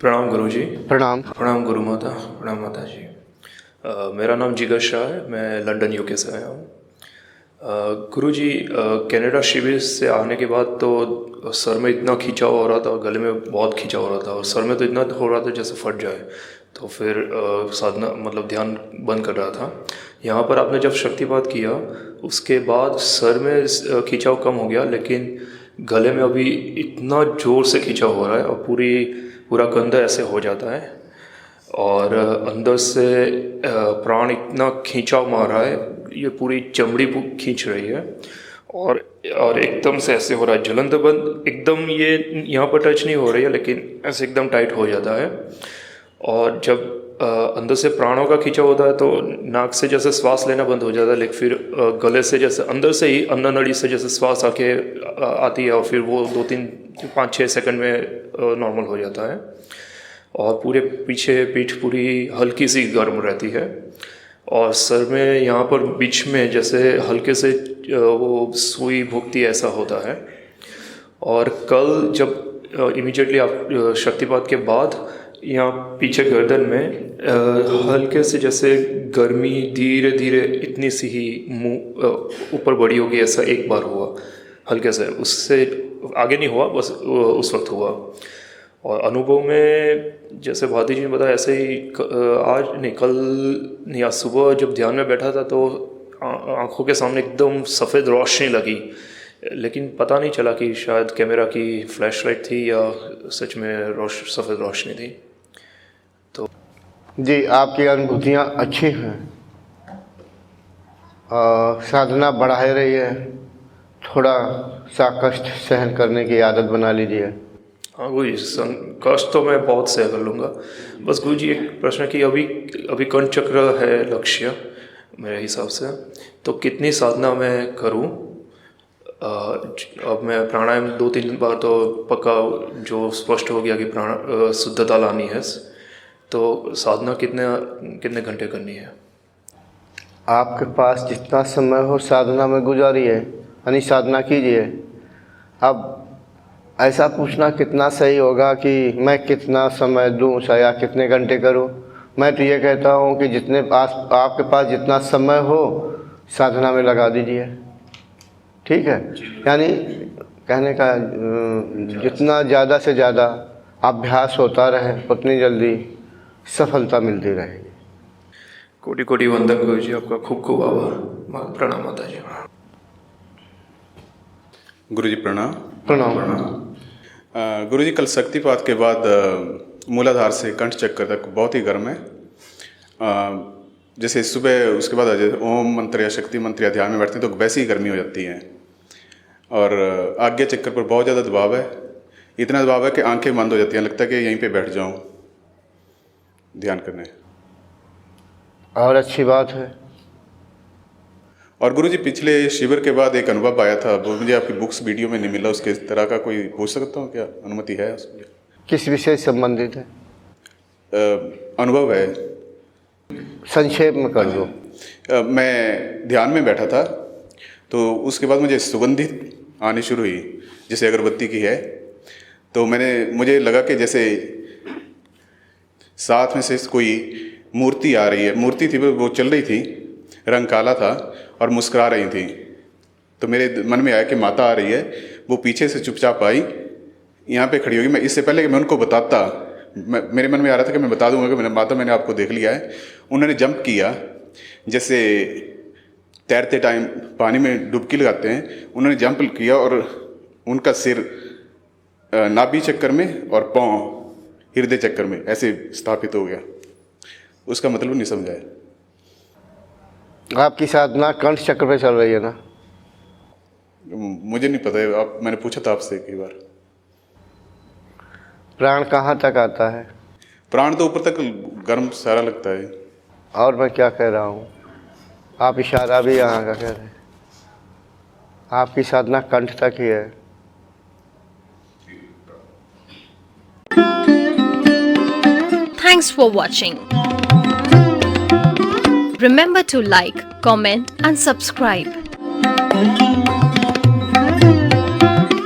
प्रणाम गुरु जी। प्रणाम। प्रणाम गुरु माता। प्रणाम माता जी। मेरा नाम जिगर शाह है, मैं लंदन यूके से आया हूँ। गुरु जी, कनाडा शिविर से आने के बाद तो सर में इतना खिंचाव हो रहा था, गले में बहुत खिंचाव हो रहा था और सर में तो इतना हो रहा था जैसे फट जाए। तो फिर साधना मतलब ध्यान बंद कर रहा था। यहाँ पर आपने जब शक्तिपात किया उसके बाद सर में खिंचाव कम हो गया, लेकिन गले में अभी इतना ज़ोर से खिंचाव हो रहा है और पूरा कंधा ऐसे हो जाता है और अंदर से प्राण इतना खींचाव मार रहा है, ये पूरी चमड़ी खींच रही है और एकदम से ऐसे हो रहा है। जलन तो बंद एकदम, ये यहाँ पर टच नहीं हो रही है लेकिन ऐसे एकदम टाइट हो जाता है। और जब अंदर से प्राणों का खींचाव होता है तो नाक से जैसे श्वास लेना बंद हो जाता है, लेकिन फिर गले से जैसे अंदर से ही अन्न नली से जैसे श्वास आती है और फिर वो 2-3-5-6 सेकंड में नॉर्मल हो जाता है। और पूरे पीछे पीठ पूरी हल्की सी गर्म रहती है और सर में यहाँ पर बीच में जैसे हल्के से वो सुई भुगती ऐसा होता है। और कल जब इमीडिएटली आप शक्तिपात के बाद यहाँ पीछे गर्दन में हल्के से जैसे गर्मी धीरे धीरे इतनी सी ही मुँह ऊपर बढ़ी होगी, ऐसा एक बार हुआ हल्के से, उससे आगे नहीं हुआ, बस उस वक्त हुआ। और अनुभव में जैसे भाती जी ने बताया ऐसे ही आज नहीं कल नहीं आज सुबह जब ध्यान में बैठा था तो आँखों के सामने एकदम सफ़ेद रोशनी लगी, लेकिन पता नहीं चला कि शायद कैमरा की फ्लैश लाइट थी या सच में सफ़ेद रोशनी थी। तो जी, आपकी अनुभूतियाँ अच्छी हैं। साधना बढ़ा रही है, थोड़ा सा कष्ट सहन करने की आदत बना लीजिए। हाँ गुरु जी, कष्ट तो मैं बहुत सह कर लूँगा। बस गुरु जी एक प्रश्न कि अभी कंठ चक्र है लक्ष्य मेरे हिसाब से, तो कितनी साधना मैं करूँ? अब मैं प्राणायाम 2-3 बार तो पक्का जो स्पष्ट हो गया कि शुद्धता लानी है, तो साधना कितने घंटे करनी है? आपके पास जितना समय हो साधना में गुजारिए, यानी साधना कीजिए। अब ऐसा पूछना कितना सही होगा कि मैं कितना समय दूं या कितने घंटे करूं। मैं तो ये कहता हूं कि जितने आपके पास जितना समय हो साधना में लगा दीजिए, ठीक है। यानी कहने का जितना ज़्यादा से ज़्यादा अभ्यास होता रहे उतनी जल्दी सफलता मिलती रहेगी। कोटि कोटि वंदन गुरु जी, आपका खूब खूब आभार। प्रणाम माता जी। गुरु जी प्रणाम। प्रणाम। गुरु जी, कल शक्तिपात के बाद मूलाधार से कंठ चक्कर तक बहुत ही गर्म है। जैसे सुबह उसके बाद ओम मंत्र या शक्ति मंत्र या ध्यान में बैठते हैं तो वैसी ही गर्मी हो जाती है और आज्ञा चक्कर पर बहुत ज़्यादा दबाव है। इतना दबाव है कि आंखें बंद हो जाती हैं, लगता है कि यहीं पे बैठ जाऊं ध्यान करने। और अच्छी बात है। और गुरु जी, पिछले शिविर के बाद एक अनुभव आया था, वो मुझे आपकी बुक्स वीडियो में नहीं मिला, उसके तरह का कोई पूछ सकता हूँ क्या? अनुमति है उसमें? किस विषय से संबंधित है? अनुभव है, संक्षेप में कर दो। मैं ध्यान में बैठा था तो उसके बाद मुझे सुगंधित आनी शुरू हुई, जैसे अगरबत्ती की है। तो मुझे लगा कि जैसे साथ में से कोई मूर्ति आ रही है। मूर्ति थी, वो चल रही थी, रंग काला था और मुस्कुरा रही थी। तो मेरे मन में आया कि माता आ रही है। वो पीछे से चुपचाप आई, यहाँ पे खड़ी होगी। मैं इससे पहले कि मैं उनको बताता, मेरे मन में आ रहा था कि मैं बता दूंगा कि माता मैंने आपको देख लिया है। उन्होंने जंप किया, जैसे तैरते टाइम पानी में डुबकी लगाते हैं, उन्होंने जंप किया और उनका सिर नाभि चक्कर में और पाँव हृदय चक्कर में ऐसे स्थापित हो गया। उसका मतलब नहीं समझाया। आपकी साधना कंठ चक्र पे चल रही है ना? मुझे नहीं पता है, मैंने पूछा था आपसे कई बार। प्राण कहाँ तक आता है? प्राण तो ऊपर तक गर्म सारा लगता है। और मैं क्या कह रहा हूँ, आप इशारा भी यहाँ का कह रहे हैं। आपकी साधना कंठ तक ही है। Thanks for watching. Remember to like, comment and subscribe.